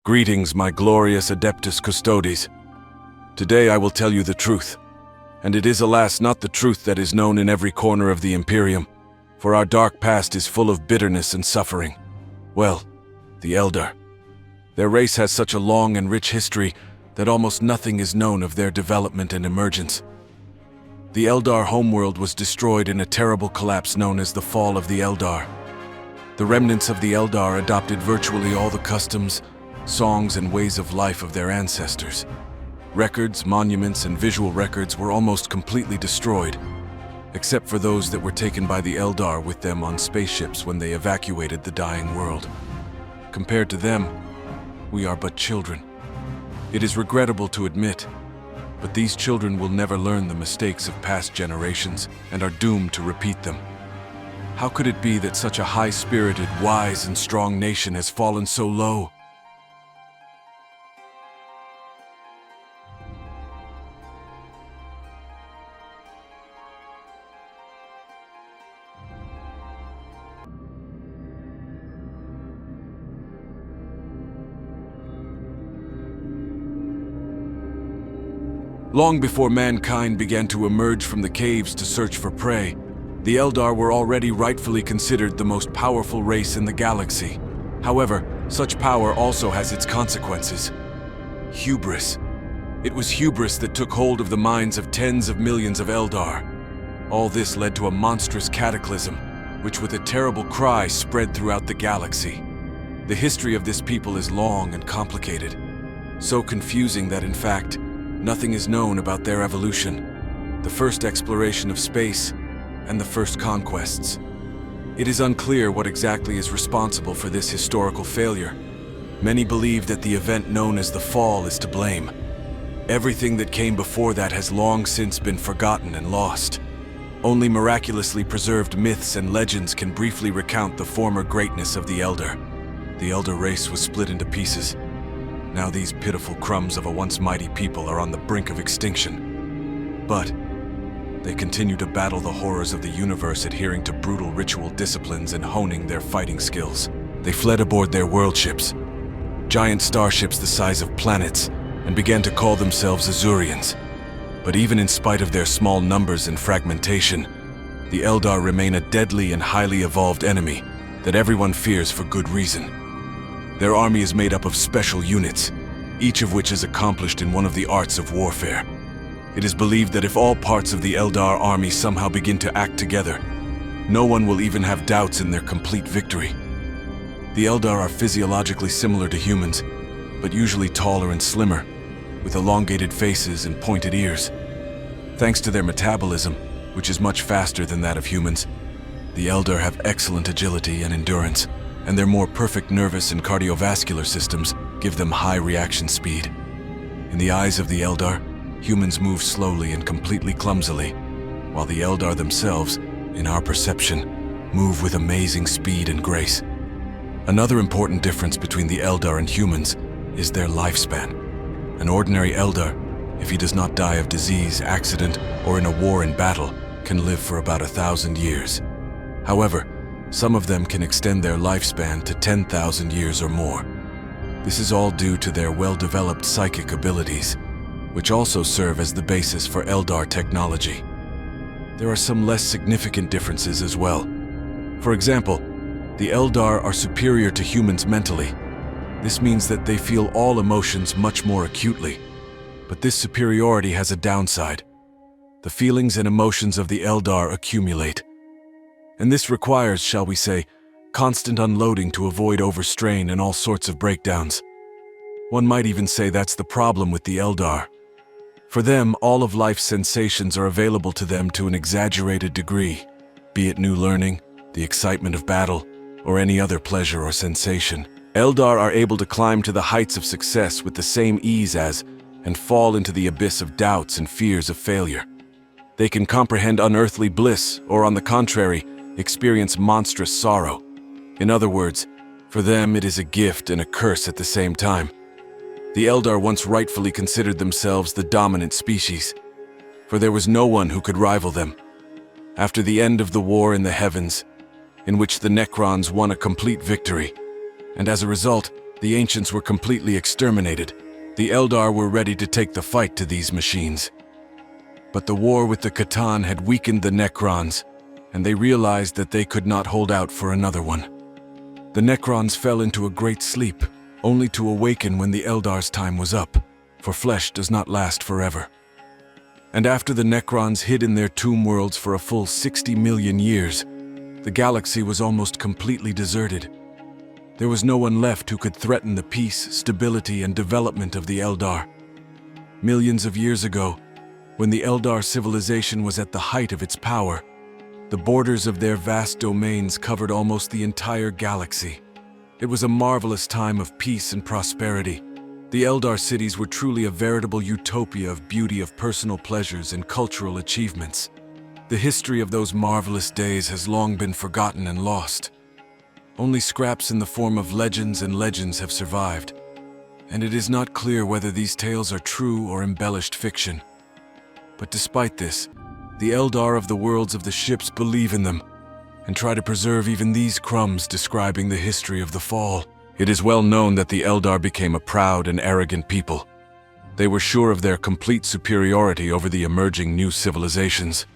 Greetings, my glorious Adeptus Custodes. Today I will tell you the truth, and it is alas not the truth that is known in every corner of the Imperium, for our dark past is full of bitterness and suffering. Well, the Eldar. Their race has such a long and rich history that almost nothing is known of their development and emergence. The Eldar homeworld was destroyed in a terrible collapse known as the Fall of the Eldar. The remnants of the Eldar adopted virtually all the customs, songs, and ways of life of their ancestors. Records, monuments, and visual records were almost completely destroyed, except for those that were taken by the Eldar with them on spaceships when they evacuated the dying world. Compared to them, we are but children. It is regrettable to admit, but these children will never learn the mistakes of past generations and are doomed to repeat them. How could it be that such a high-spirited, wise, and strong nation has fallen so low? Long before mankind began to emerge from the caves to search for prey, the Eldar were already rightfully considered the most powerful race in the galaxy. However, such power also has its consequences. Hubris. It was hubris that took hold of the minds of tens of millions of Eldar. All this led to a monstrous cataclysm, which with a terrible cry spread throughout the galaxy. The history of this people is long and complicated, so confusing that in fact, nothing is known about their evolution, the first exploration of space, and the first conquests. It is unclear what exactly is responsible for this historical failure. Many believe that the event known as the Fall is to blame. Everything that came before that has long since been forgotten and lost. Only miraculously preserved myths and legends can briefly recount the former greatness of the Eldar. The Eldar race was split into pieces. Now these pitiful crumbs of a once mighty people are on the brink of extinction. But they continue to battle the horrors of the universe, adhering to brutal ritual disciplines and honing their fighting skills. They fled aboard their world ships, giant starships the size of planets, and began to call themselves Azurians. But even in spite of their small numbers and fragmentation, the Eldar remain a deadly and highly evolved enemy that everyone fears for good reason. Their army is made up of special units, each of which is accomplished in one of the arts of warfare. It is believed that if all parts of the Eldar army somehow begin to act together, no one will even have doubts in their complete victory. The Eldar are physiologically similar to humans, but usually taller and slimmer, with elongated faces and pointed ears. Thanks to their metabolism, which is much faster than that of humans, the Eldar have excellent agility and endurance, and their more perfect nervous and cardiovascular systems give them high reaction speed. In the eyes of the Eldar, humans move slowly and completely clumsily, while the Eldar themselves, in our perception, move with amazing speed and grace. Another important difference between the Eldar and humans is their lifespan. An ordinary Eldar, if he does not die of disease, accident, or in a war in battle, can live for about 1,000 years. However, some of them can extend their lifespan to 10,000 years or more. This is all due to their well-developed psychic abilities, which also serve as the basis for Eldar technology. There are some less significant differences as well. For example, the Eldar are superior to humans mentally. This means that they feel all emotions much more acutely. But this superiority has a downside. The feelings and emotions of the Eldar accumulate. And this requires, shall we say, constant unloading to avoid overstrain and all sorts of breakdowns. One might even say that's the problem with the Eldar. For them, all of life's sensations are available to them to an exaggerated degree, be it new learning, the excitement of battle, or any other pleasure or sensation. Eldar are able to climb to the heights of success with the same ease as, and fall into the abyss of doubts and fears of failure. They can comprehend unearthly bliss, or on the contrary, experience monstrous sorrow. In other words, for them it is a gift and a curse at the same time. The Eldar once rightfully considered themselves the dominant species, for there was no one who could rival them. After the end of the war in the heavens, in which the Necrons won a complete victory, and as a result, The ancients were completely exterminated. The Eldar were ready to take the fight to these machines. But the war with the Catan had weakened the Necrons, and they realized that they could not hold out for another one. The Necrons fell into a great sleep, only to awaken when the Eldar's time was up, for flesh does not last forever. And after the Necrons hid in their tomb worlds for a full 60 million years, the galaxy was almost completely deserted. There was no one left who could threaten the peace, stability, and development of the Eldar. Millions of years ago, when the Eldar civilization was at the height of its power, the borders of their vast domains covered almost the entire galaxy. It was a marvelous time of peace and prosperity. The Eldar cities were truly a veritable utopia of beauty, of personal pleasures, and cultural achievements. The history of those marvelous days has long been forgotten and lost. Only scraps in the form of legends and legends have survived, and it is not clear whether these tales are true or embellished fiction. But despite this, the Eldar of the worlds of the ships believe in them, and try to preserve even these crumbs describing the history of the Fall. It is well known that the Eldar became a proud and arrogant people. They were sure of their complete superiority over the emerging new civilizations.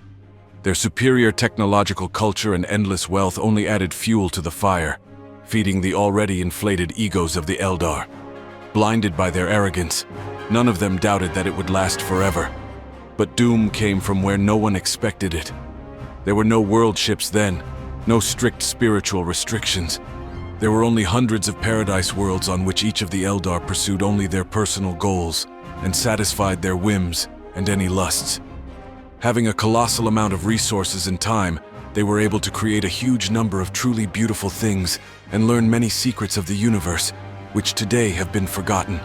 Their superior technological culture and endless wealth only added fuel to the fire, feeding the already inflated egos of the Eldar. Blinded by their arrogance, none of them doubted that it would last forever. But doom came from where no one expected it. There were no world ships then, no strict spiritual restrictions. There were only hundreds of paradise worlds on which each of the Eldar pursued only their personal goals and satisfied their whims and any lusts. Having a colossal amount of resources and time, they were able to create a huge number of truly beautiful things and learn many secrets of the universe, which today have been forgotten.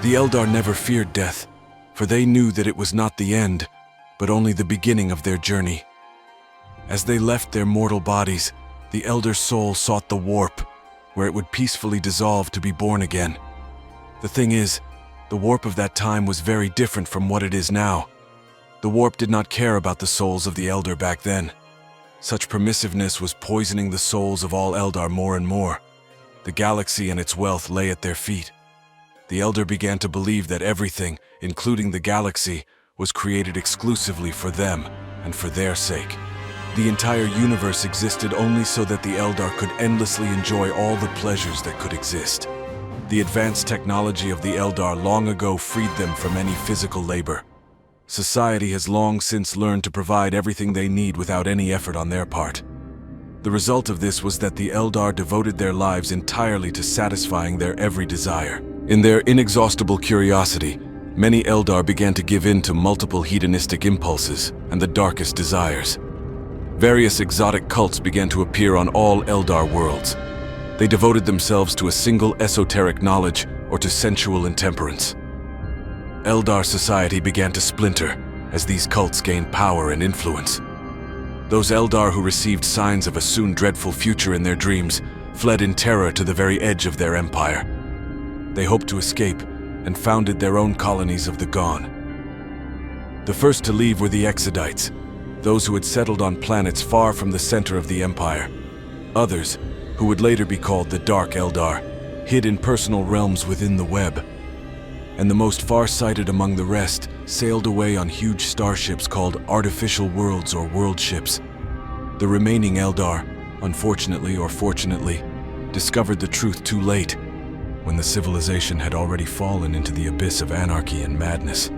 The Eldar never feared death, for they knew that it was not the end, but only the beginning of their journey. As they left their mortal bodies, the Elder soul sought the warp, where it would peacefully dissolve to be born again. The thing is, the warp of that time was very different from what it is now. The warp did not care about the souls of the Elder back then. Such permissiveness was poisoning the souls of all Eldar more and more. The galaxy and its wealth lay at their feet. The Elder began to believe that everything, including the galaxy, was created exclusively for them and for their sake. The entire universe existed only so that the Eldar could endlessly enjoy all the pleasures that could exist. The advanced technology of the Eldar long ago freed them from any physical labor. Society has long since learned to provide everything they need without any effort on their part. The result of this was that the Eldar devoted their lives entirely to satisfying their every desire. In their inexhaustible curiosity, many Eldar began to give in to multiple hedonistic impulses and the darkest desires. Various exotic cults began to appear on all Eldar worlds. They devoted themselves to a single esoteric knowledge or to sensual intemperance. Eldar society began to splinter as these cults gained power and influence. Those Eldar who received signs of a soon dreadful future in their dreams fled in terror to the very edge of their empire. They hoped to escape and founded their own colonies of the Gone. The first to leave were the Exodites, those who had settled on planets far from the center of the empire. Others, who would later be called the Dark Eldar, hid in personal realms within the web. And the most far-sighted among the rest sailed away on huge starships called artificial worlds or world ships. The remaining Eldar, unfortunately or fortunately, discovered the truth too late, when the civilization had already fallen into the abyss of anarchy and madness.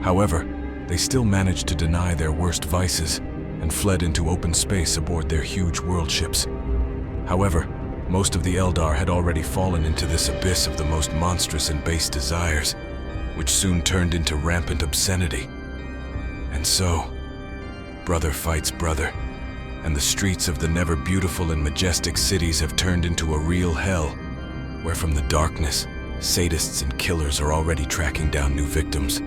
However, they still managed to deny their worst vices and fled into open space aboard their huge world ships. However, most of the Eldar had already fallen into this abyss of the most monstrous and base desires, which soon turned into rampant obscenity. And so, brother fights brother, and the streets of the never beautiful and majestic cities have turned into a real hell, where from the darkness, sadists and killers are already tracking down new victims,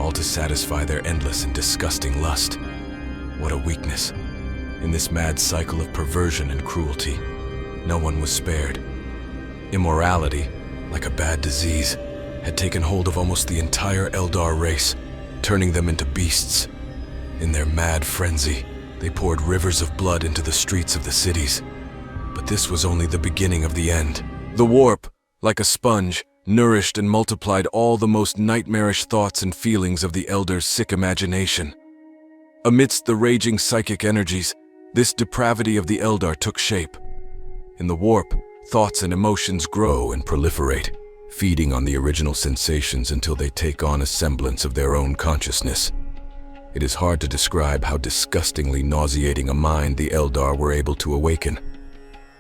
all to satisfy their endless and disgusting lust. What a weakness. In this mad cycle of perversion and cruelty, no one was spared. Immorality, like a bad disease, had taken hold of almost the entire Eldar race, turning them into beasts. In their mad frenzy, they poured rivers of blood into the streets of the cities. But this was only the beginning of the end. The warp, like a sponge, nourished and multiplied all the most nightmarish thoughts and feelings of the Eldars' sick imagination. Amidst the raging psychic energies, this depravity of the Eldar took shape. In the warp, thoughts and emotions grow and proliferate, feeding on the original sensations until they take on a semblance of their own consciousness. It is hard to describe how disgustingly nauseating a mind the Eldar were able to awaken.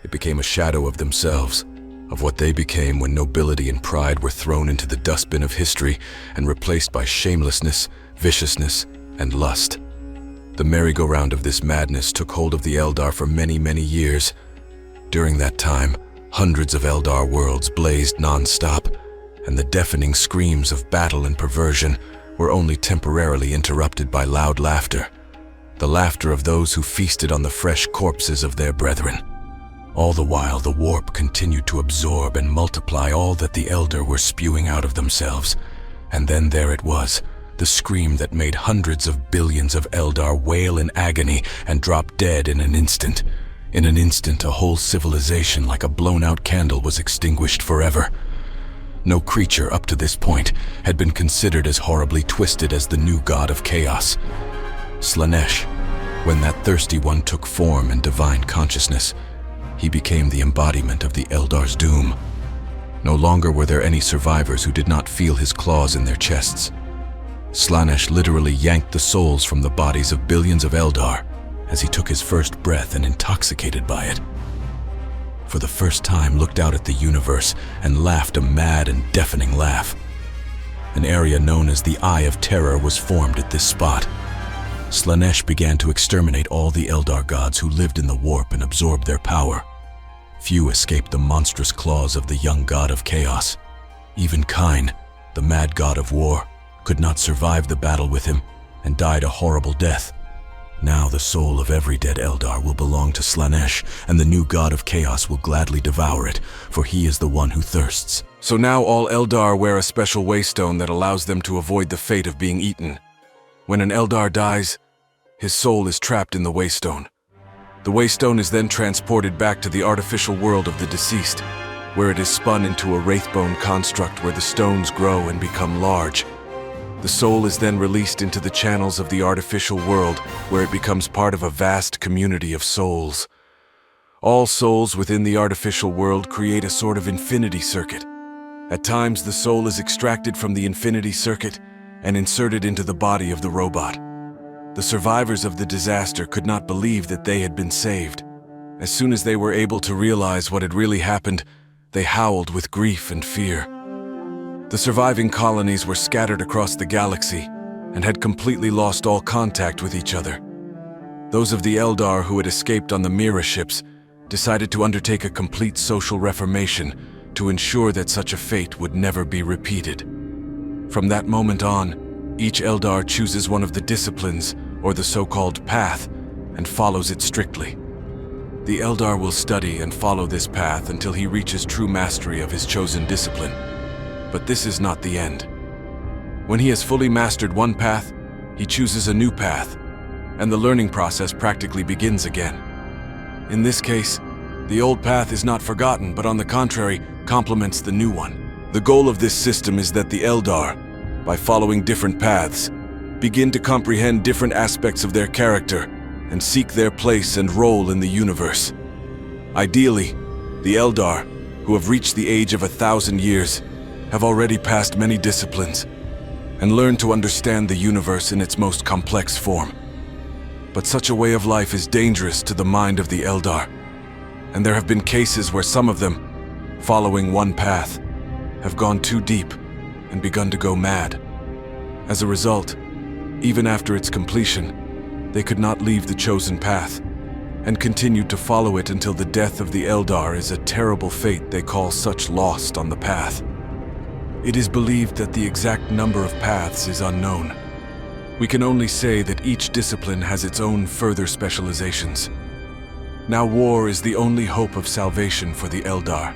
It became a shadow of themselves, of what they became when nobility and pride were thrown into the dustbin of history and replaced by shamelessness, viciousness, and lust. The merry-go-round of this madness took hold of the Eldar for many, many years. During that time, hundreds of Eldar worlds blazed non-stop, and the deafening screams of battle and perversion were only temporarily interrupted by loud laughter, the laughter of those who feasted on the fresh corpses of their brethren. All the while, the warp continued to absorb and multiply all that the Eldar were spewing out of themselves. And then there it was, the scream that made hundreds of billions of Eldar wail in agony and drop dead in an instant. In an instant, a whole civilization like a blown-out candle was extinguished forever. No creature up to this point had been considered as horribly twisted as the new god of chaos, Slaanesh. When that thirsty one took form and divine consciousness, he became the embodiment of the Eldar's doom. No longer were there any survivors who did not feel his claws in their chests. Slaanesh literally yanked the souls from the bodies of billions of Eldar as he took his first breath and intoxicated by it. For the first time looked out at the universe and laughed a mad and deafening laugh. An area known as the Eye of Terror was formed at this spot. Slaanesh began to exterminate all the Eldar gods who lived in the warp and absorbed their power. Few escaped the monstrous claws of the young god of chaos. Even Kain, the mad god of war, could not survive the battle with him and died a horrible death. Now the soul of every dead Eldar will belong to Slaanesh, and the new god of chaos will gladly devour it, for he is the one who thirsts. So now all Eldar wear a special waystone that allows them to avoid the fate of being eaten. When an Eldar dies, his soul is trapped in the waystone. The waystone is then transported back to the artificial world of the deceased, where it is spun into a wraithbone construct where the stones grow and become large. The soul is then released into the channels of the artificial world, where it becomes part of a vast community of souls. All souls within the artificial world create a sort of infinity circuit. At times, the soul is extracted from the infinity circuit and inserted into the body of the robot. The survivors of the disaster could not believe that they had been saved. As soon as they were able to realize what had really happened, they howled with grief and fear. The surviving colonies were scattered across the galaxy and had completely lost all contact with each other. Those of the Eldar who had escaped on the Mira ships decided to undertake a complete social reformation to ensure that such a fate would never be repeated. From that moment on, each Eldar chooses one of the disciplines, or the so-called path, and follows it strictly. The Eldar will study and follow this path until he reaches true mastery of his chosen discipline. But this is not the end. When he has fully mastered one path, he chooses a new path, and the learning process practically begins again. In this case, the old path is not forgotten, but on the contrary, complements the new one. The goal of this system is that the Eldar, by following different paths, begin to comprehend different aspects of their character and seek their place and role in the universe. Ideally, the Eldar, who have reached the age of 1,000 years, have already passed many disciplines and learned to understand the universe in its most complex form. But such a way of life is dangerous to the mind of the Eldar, and there have been cases where some of them, following one path, have gone too deep and begun to go mad. As a result, even after its completion, they could not leave the chosen path and continued to follow it until the death of the Eldar is a terrible fate they call such lost on the path. It is believed that the exact number of paths is unknown. We can only say that each discipline has its own further specializations. Now war is the only hope of salvation for the Eldar.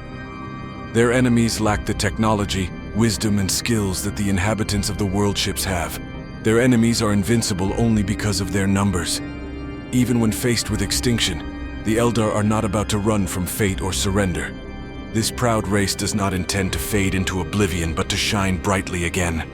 Their enemies lack the technology, wisdom, and skills that the inhabitants of the world ships have. Their enemies are invincible only because of their numbers. Even when faced with extinction, the Eldar are not about to run from fate or surrender. This proud race does not intend to fade into oblivion, but to shine brightly again.